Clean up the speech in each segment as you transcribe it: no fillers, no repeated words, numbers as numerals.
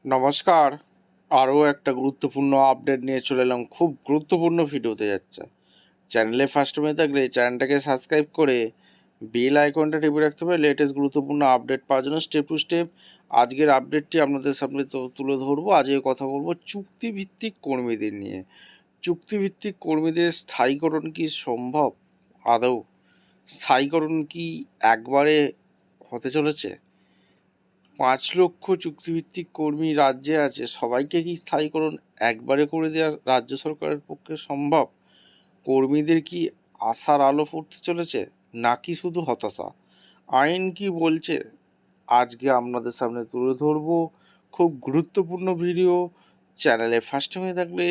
নমস্কার। আরও একটা গুরুত্বপূর্ণ আপডেট নিয়ে চলে এলাম। খুব গুরুত্বপূর্ণ ভিডিওতে যাচ্ছে। চ্যানেলে ফার্স্ট টাইমে থাকলে চ্যানেলটাকে সাবস্ক্রাইব করে বেল আইকনটা টিপে রাখতে হবে লেটেস্ট গুরুত্বপূর্ণ আপডেট পাওয়ার জন্য। স্টেপ টু স্টেপ আজকের আপডেটটি আপনাদের সামনে তুলে ধরবো। আজকে কথা বলবো চুক্তিভিত্তিক কর্মীদের নিয়ে। চুক্তিভিত্তিক কর্মীদের স্থায়ীকরণ কি সম্ভব? আদৌ স্থায়ীকরণ কি একবারে হতে চলেছে? 5 লক্ষ চুক্তিভিত্তিক কর্মী রাজ্যে আছে, সবাইকে কি স্থায়ীকরণ একবারে করে দেওয়া রাজ্য সরকারের পক্ষে সম্ভব? কর্মীদের কি আশার আলো ফুটতে চলেছে নাকি শুধু হতাশা? আইন কি বলছে আজকে আপনাদের সামনে তুলে ধরবো। খুব গুরুত্বপূর্ণ ভিডিও। চ্যানেলে ফার্স্ট টাইমে থাকলে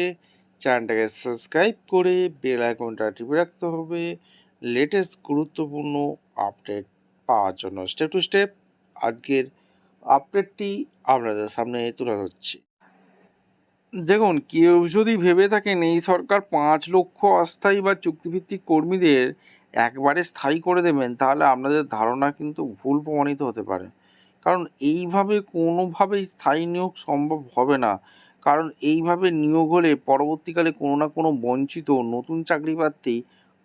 চ্যানেলটাকে সাবস্ক্রাইব করে বেল আইকনটা টিপে রাখতে হবে লেটেস্ট গুরুত্বপূর্ণ আপডেট পাওয়ার জন্য। স্টেপ টু স্টেপ আজকের আপডেটটি আপনাদের সামনে তুলে ধরছি। দেখুন, কেউ যদি ভেবে থাকেন এই সরকার 5 লক্ষ অস্থায়ী বা চুক্তিভিত্তিক কর্মীদের একবারে স্থায়ী করে দেবেন, তাহলে আপনাদের ধারণা কিন্তু ভুল প্রমাণিত হতে পারে। কারণ এইভাবে কোনোভাবেই স্থায়ী নিয়োগ সম্ভব হবে না। কারণ এইভাবে নিয়োগ হলে পরবর্তীকালে কোনো না কোনো বঞ্চিত নতুন চাকরি প্রার্থী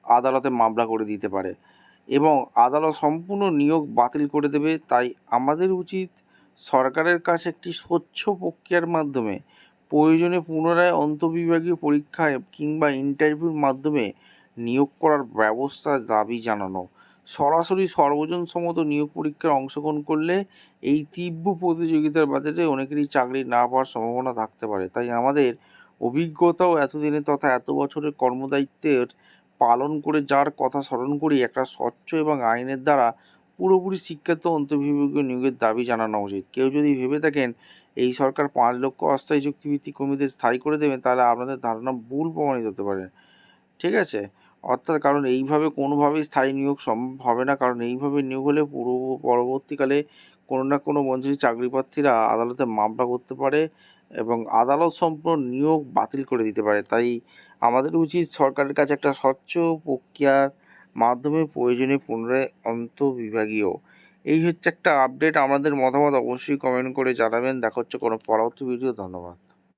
আদালতে মামলা করে দিতে পারে এবং আদালত সম্পূর্ণ নিয়োগ বাতিল করে দেবে। তাই আমাদের উচিত সরকারের কাছে একটি স্বচ্ছ প্রক্রিয়ার মাধ্যমে প্রয়োজনে পুনরায় আন্তঃবিভাগীয় পরীক্ষায় কিংবা ইন্টারভিউর মাধ্যমে নিয়োগ করার ব্যবস্থার দাবি জানানো। সরাসরি সর্বজনসম্মত নিয়োগ পরীক্ষায় অংশগ্রহণ করলে এই তীব্র প্রতিযোগিতার বাজারে অনেকেরই চাকরি না পাওয়ার সম্ভাবনা থাকতে পারে। তাই আমাদের অভিজ্ঞতাও এতদিনে তথা এত বছরের কর্মদায়িত্বের পালন করে যার কথা স্মরণ করি, একটা স্বচ্ছ এবং আইনের দ্বারা পুরোপুরি শিক্ষিত অন্তর্বিভাগীয় নিয়োগের দাবি জানানো উচিত। কেউ যদি ভেবে থাকেন এই সরকার 5 লক্ষ অস্থায়ী চুক্তিভিত্তিক কর্মীদের স্থায়ী করে দেবেন, তাহলে আপনাদের ধারণা ভুল প্রমাণিত হতে পারে। ঠিক আছে? অর্থাৎ কারণ এইভাবে কোনোভাবেই স্থায়ী নিয়োগ সম্ভব হবে না। কারণ এইভাবে নিয়োগ হলে পরবর্তীকালে কোনো না কোনো বঞ্চিত চাকরি প্রার্থীরা আদালতে মামলা করতে পারে এবং আদালত সম্পূর্ণ নিয়োগ বাতিল করে দিতে পারে। তাই আমাদের উচিত সরকারের কাছে একটা স্বচ্ছ প্রক্রিয়ার মাধ্যমে প্রয়োজনে পুনরায় আন্তঃবিভাগীয় এই হচ্ছে একটা আপডেট। আমাদের মতামত অবশ্যই কমেন্ট করে জানাবেন। দেখা হচ্ছে কোনো পরবর্তী ভিডিও। ধন্যবাদ।